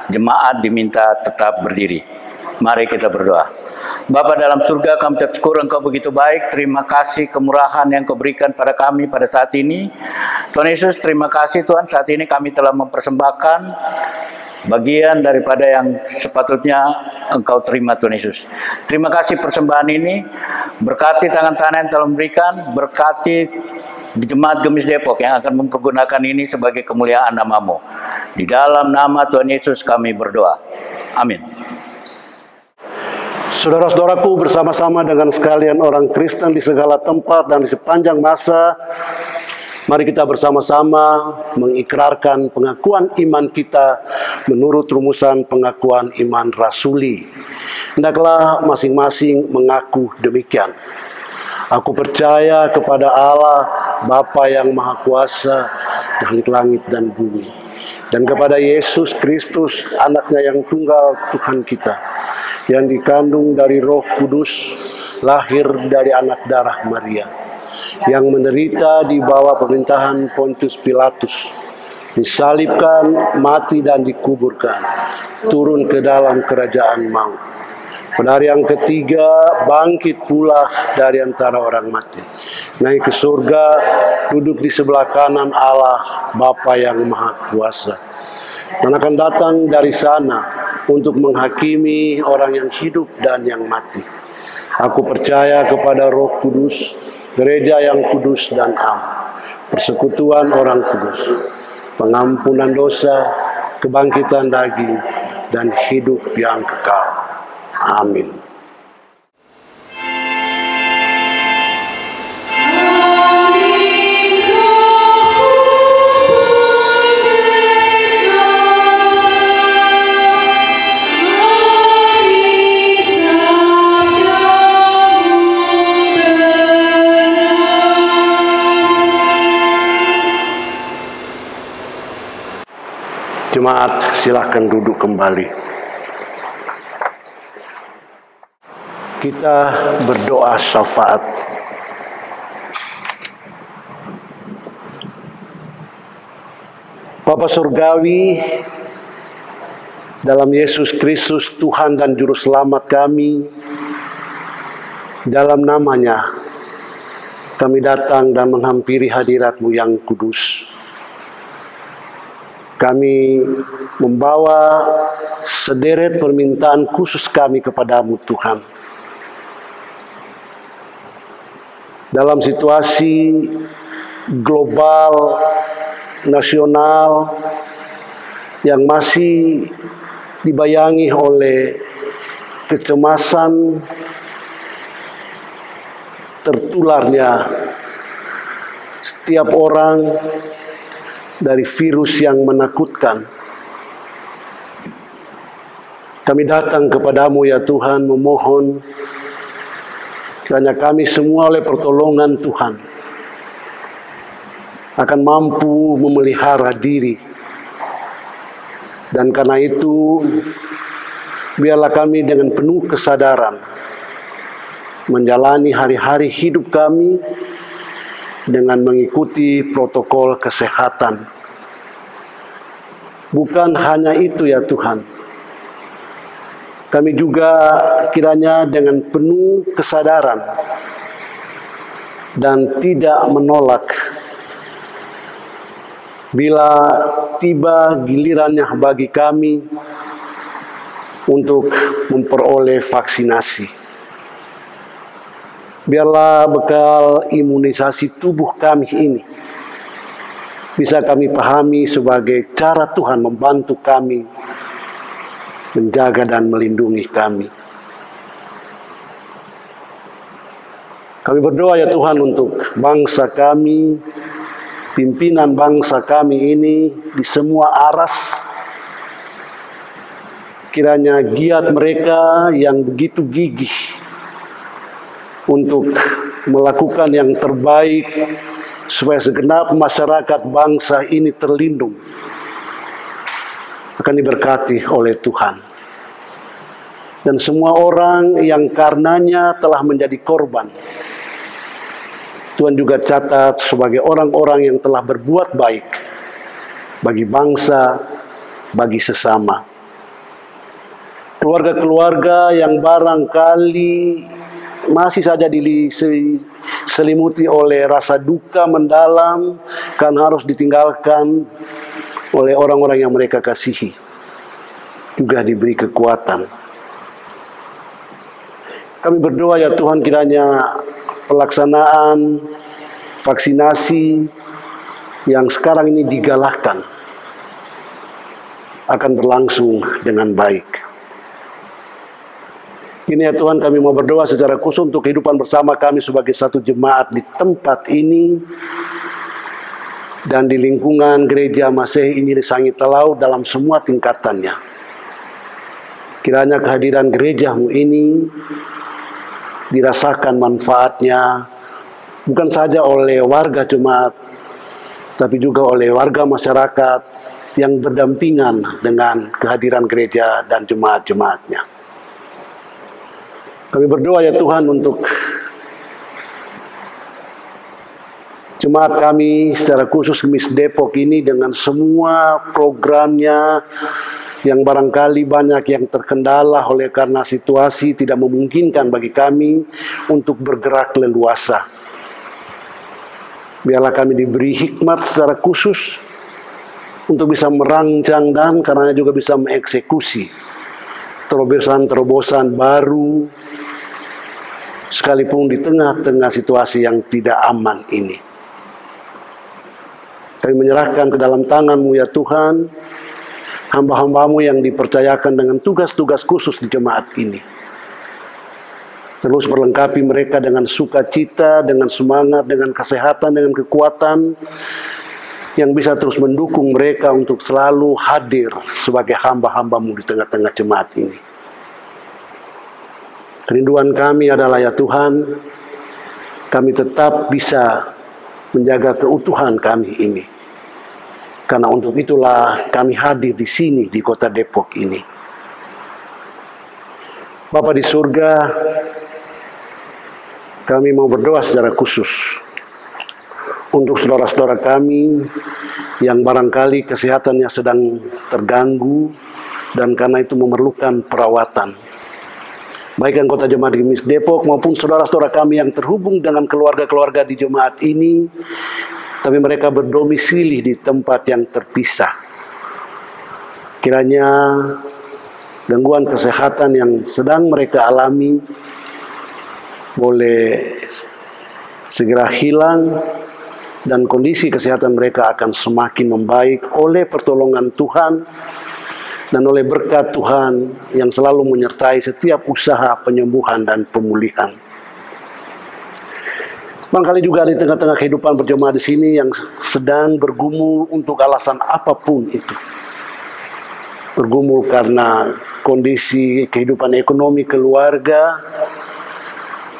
jemaat diminta tetap berdiri. Mari kita berdoa. Bapa dalam surga, kami ucap syukur Engkau begitu baik. Terima kasih kemurahan yang Kau berikan pada kami pada saat ini. Tuhan Yesus, terima kasih Tuhan, saat ini kami telah mempersembahkan bagian daripada yang sepatutnya Engkau terima Tuhan Yesus. Terima kasih persembahan ini, berkati tangan-tangan yang telah memberikan, berkati di Jemaat Gemis Depok yang akan mempergunakan ini sebagai kemuliaan nama-Mu. Di dalam nama Tuhan Yesus kami berdoa. Amin. Saudara-saudaraku, bersama-sama dengan sekalian orang Kristen di segala tempat dan di sepanjang masa, mari kita bersama-sama mengikrarkan pengakuan iman kita menurut rumusan pengakuan iman rasuli. Hendaklah masing-masing mengaku demikian. Aku percaya kepada Allah, Bapa yang Maha Kuasa, langit dan bumi, dan kepada Yesus Kristus, anaknya yang tunggal Tuhan kita, yang dikandung dari Roh Kudus, lahir dari anak darah Maria, yang menderita di bawah pemerintahan Pontius Pilatus, disalibkan, mati dan dikuburkan, turun ke dalam kerajaan maut. Pada hari yang ketiga bangkit pula dari antara orang mati, naik ke surga, duduk di sebelah kanan Allah Bapa yang Maha Kuasa, dan akan datang dari sana untuk menghakimi orang yang hidup dan yang mati. Aku percaya kepada Roh Kudus, gereja yang kudus dan am, persekutuan orang kudus, pengampunan dosa, kebangkitan daging, dan hidup yang kekal. Amin. Jemaat, silahkan duduk kembali. Kita berdoa syafaat. Bapa Surgawi, dalam Yesus Kristus Tuhan dan Juru Selamat kami, dalam namanya kami datang dan menghampiri hadirat-Mu yang kudus. Kami membawa sederet permintaan khusus kami kepada-Mu Tuhan. Dalam situasi global, nasional, yang masih dibayangi oleh kecemasan tertularnya setiap orang dari virus yang menakutkan, kami datang kepadamu ya Tuhan, memohon kiranya kami semua oleh pertolongan Tuhan akan mampu memelihara diri. Dan karena itu, biarlah kami dengan penuh kesadaran menjalani hari-hari hidup kami dengan mengikuti protokol kesehatan. Bukan hanya itu ya Tuhan, kami juga kiranya dengan penuh kesadaran dan tidak menolak bila tiba gilirannya bagi kami untuk memperoleh vaksinasi. Biarlah bekal imunisasi tubuh kami ini bisa kami pahami sebagai cara Tuhan membantu kami menjaga dan melindungi kami. Kami berdoa ya Tuhan untuk bangsa kami, pimpinan bangsa kami ini di semua aras. Kiranya giat mereka yang begitu gigih untuk melakukan yang terbaik supaya segenap masyarakat bangsa ini terlindung, akan diberkati oleh Tuhan. Dan semua orang yang karenanya telah menjadi korban Tuhan juga catat sebagai orang-orang yang telah berbuat baik bagi bangsa, bagi sesama. Keluarga-keluarga yang barangkali masih saja diselimuti oleh rasa duka mendalam karena harus ditinggalkan oleh orang-orang yang mereka kasihi, juga diberi kekuatan. Kami berdoa ya Tuhan, kiranya pelaksanaan vaksinasi yang sekarang ini digalakkan akan berlangsung dengan baik. Ini ya Tuhan, kami mau berdoa secara khusus untuk kehidupan bersama kami sebagai satu jemaat di tempat ini dan di lingkungan gereja Masehi Injili Sangit Telau dalam semua tingkatannya. Kiranya kehadiran gerejamu ini dirasakan manfaatnya bukan saja oleh warga jemaat, tapi juga oleh warga masyarakat yang berdampingan dengan kehadiran gereja dan jemaat-jemaatnya. Kami berdoa ya Tuhan untuk jemaat kami secara khusus Gemis Depok ini dengan semua programnya yang barangkali banyak yang terkendala oleh karena situasi tidak memungkinkan bagi kami untuk bergerak leluasa. Biarlah kami diberi hikmat secara khusus untuk bisa merancang dan karena juga bisa mengeksekusi terobosan-terobosan baru sekalipun di tengah-tengah situasi yang tidak aman ini. Kami menyerahkan ke dalam tangan-Mu ya Tuhan, hamba-hamba-Mu yang dipercayakan dengan tugas-tugas khusus di jemaat ini. Terus perlengkapi mereka dengan sukacita, dengan semangat, dengan kesehatan, dengan kekuatan yang bisa terus mendukung mereka untuk selalu hadir sebagai hamba-hamba-Mu di tengah-tengah jemaat ini. Kerinduan kami adalah ya Tuhan, kami tetap bisa menjaga keutuhan kami ini. Karena untuk itulah kami hadir di sini, di kota Depok ini. Bapa di surga, kami mau berdoa secara khusus untuk saudara-saudara kami yang barangkali kesehatannya sedang terganggu dan karena itu memerlukan perawatan. Baik anggota jemaat Gemis Depok maupun saudara-saudara kami yang terhubung dengan keluarga-keluarga di jemaat ini, tapi mereka berdomisili di tempat yang terpisah. Kiranya gangguan kesehatan yang sedang mereka alami boleh segera hilang dan kondisi kesehatan mereka akan semakin membaik oleh pertolongan Tuhan dan oleh berkat Tuhan yang selalu menyertai setiap usaha penyembuhan dan pemulihan. Barangkali juga di tengah-tengah kehidupan berjemaah di sini yang sedang bergumul untuk alasan apapun itu. Bergumul karena kondisi kehidupan ekonomi keluarga,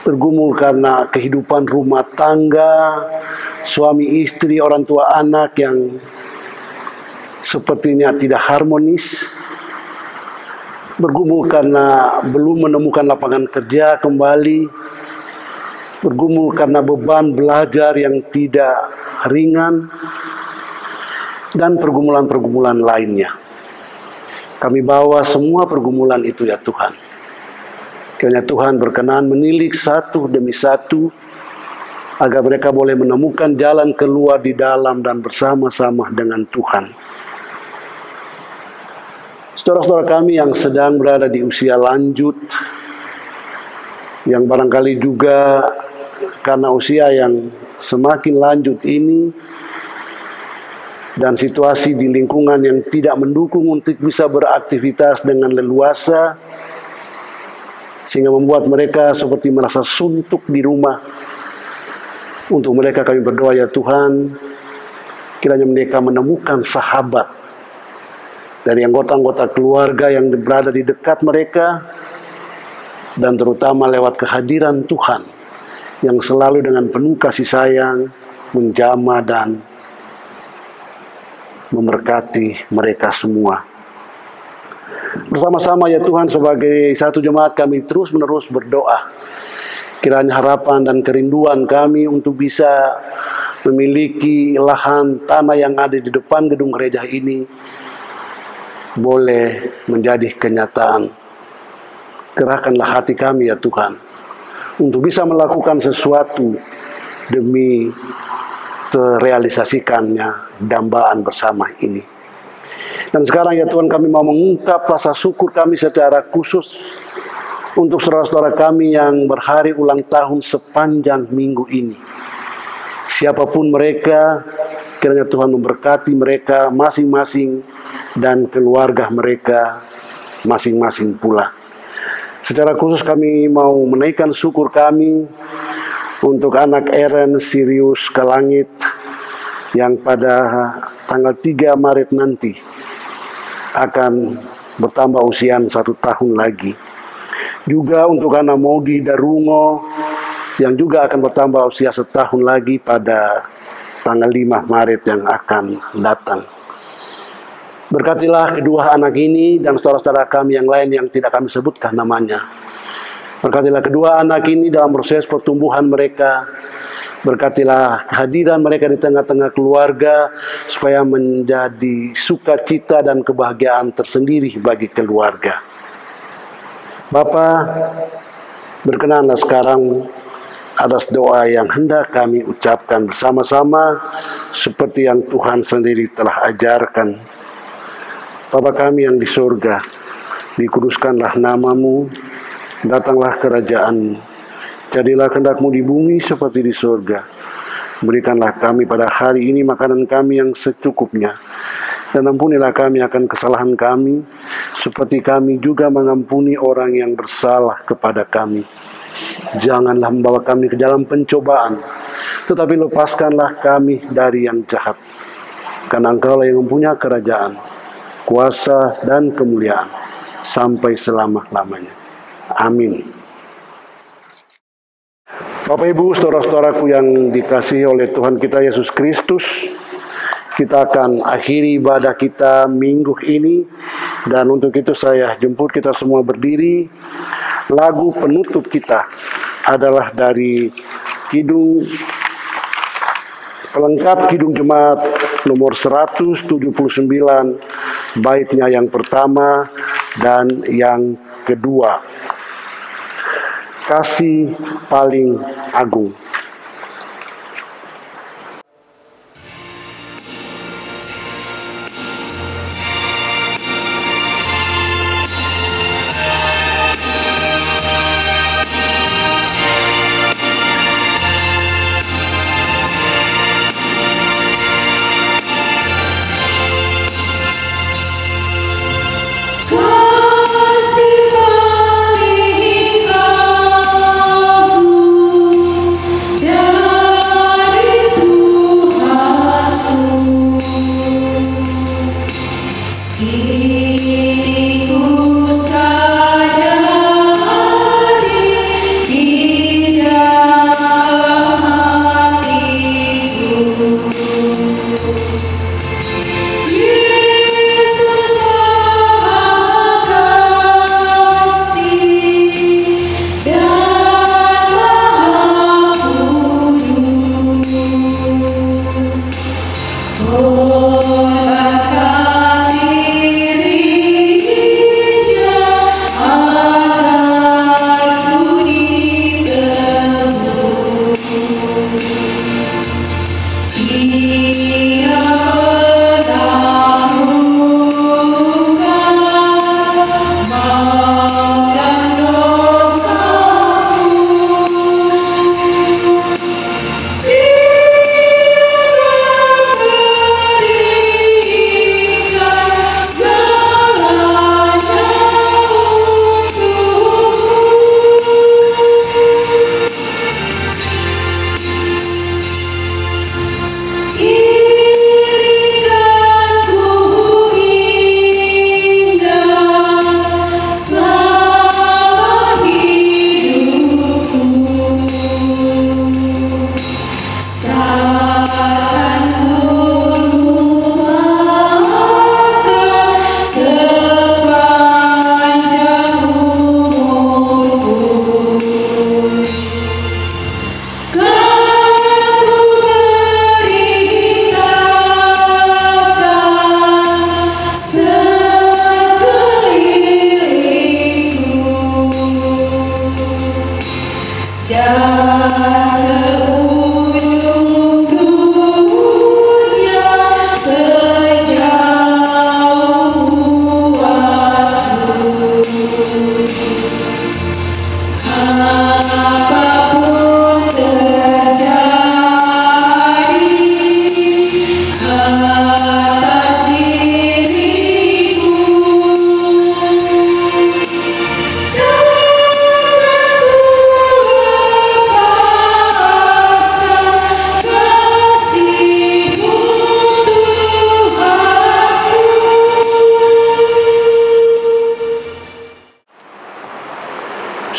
bergumul karena kehidupan rumah tangga, suami istri, orang tua anak yang sepertinya tidak harmonis, bergumul karena belum menemukan lapangan kerja kembali, bergumul karena beban belajar yang tidak ringan, dan pergumulan-pergumulan lainnya. Kami bawa semua pergumulan itu ya Tuhan. Kiranya Tuhan berkenan menilik satu demi satu, agar mereka boleh menemukan jalan keluar di dalam dan bersama-sama dengan Tuhan. Saudara-saudara kami yang sedang berada di usia lanjut, yang barangkali juga karena usia yang semakin lanjut ini, dan situasi di lingkungan yang tidak mendukung untuk bisa beraktivitas dengan leluasa, sehingga membuat mereka seperti merasa suntuk di rumah. Untuk mereka kami berdoa ya Tuhan, kiranya mereka menemukan sahabat dari anggota-anggota keluarga yang berada di dekat mereka, dan terutama lewat kehadiran Tuhan yang selalu dengan penuh kasih sayang menjamah dan memberkati mereka semua. Bersama-sama ya Tuhan, sebagai satu jemaat kami terus-menerus berdoa Kiranya harapan dan kerinduan kami untuk bisa memiliki lahan tanah yang ada di depan gedung gereja ini boleh menjadi kenyataan. Gerakkanlah hati kami ya Tuhan, untuk bisa melakukan sesuatu demi terrealisasikannya dambaan bersama ini. Dan sekarang ya Tuhan, kami mau mengungkap rasa syukur kami secara khusus untuk saudara-saudara kami yang berhari ulang tahun sepanjang minggu ini. Siapapun mereka, kiranya Tuhan memberkati mereka masing-masing dan keluarga mereka masing-masing pula. Secara khusus kami mau menaikkan syukur kami untuk anak Eren Sirius Kalangit yang pada tanggal 3 Maret nanti akan bertambah usia 1 tahun lagi. Juga untuk anak Maudi Darungo yang juga akan bertambah usia 1 tahun lagi pada tanggal 5 Maret yang akan datang. Berkatilah kedua anak ini dan saudara-saudara kami yang lain yang tidak kami sebutkan namanya. Berkatilah kedua anak ini dalam proses pertumbuhan mereka. Berkatilah kehadiran mereka di tengah-tengah keluarga supaya menjadi sukacita dan kebahagiaan tersendiri bagi keluarga. Bapa, berkenanlah sekarang atas doa yang hendak kami ucapkan bersama-sama seperti yang Tuhan sendiri telah ajarkan. Bapa kami yang di surga, dikuduskanlah namamu, datanglah kerajaan-Mu, jadilah kehendak-Mu di bumi seperti di surga. Berikanlah kami pada hari ini makanan kami yang secukupnya, dan ampunilah kami akan kesalahan kami, seperti kami juga mengampuni orang yang bersalah kepada kami. Janganlah membawa kami ke dalam pencobaan, tetapi lepaskanlah kami dari yang jahat. Karena Engkau-lah yang mempunyai kerajaan, kuasa, dan kemuliaan sampai selama-lamanya. Amin. Bapak Ibu, saudara-saudaraku yang dikasihi oleh Tuhan kita Yesus Kristus, kita akan akhiri ibadah kita minggu ini, dan untuk itu saya jemput kita semua berdiri. Lagu penutup kita adalah dari Kidung pelengkap Kidung Jemaat nomor 179, baitnya yang pertama dan yang kedua. Kasih paling agung. Kasih paling agung.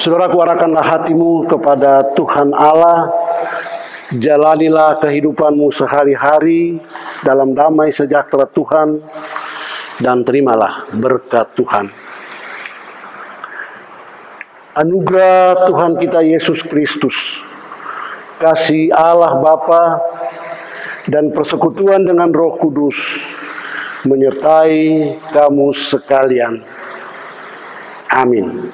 Saudaraku, arahkanlah hatimu kepada Tuhan Allah, jalanilah kehidupanmu sehari-hari dalam damai sejahtera Tuhan, dan terimalah berkat Tuhan. Anugerah Tuhan kita Yesus Kristus, kasih Allah Bapa, dan persekutuan dengan Roh Kudus menyertai kamu sekalian. Amin.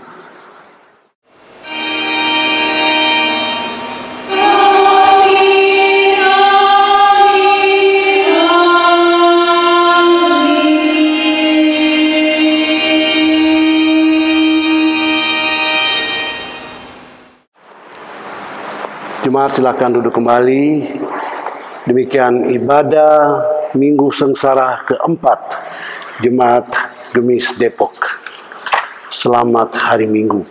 Jemaat, silakan duduk kembali. Demikian ibadah Minggu Sengsara keempat Jemaat Gemis Depok. Selamat hari Minggu.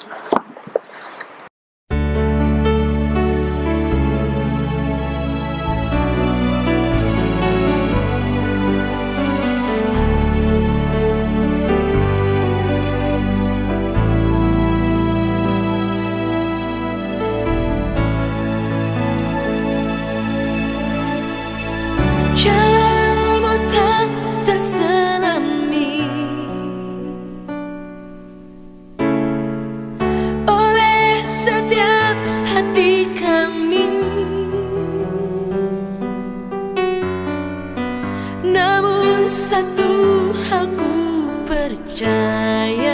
Jalanmu tak terselami oleh setiap hati kami, namun satu hal ku percaya,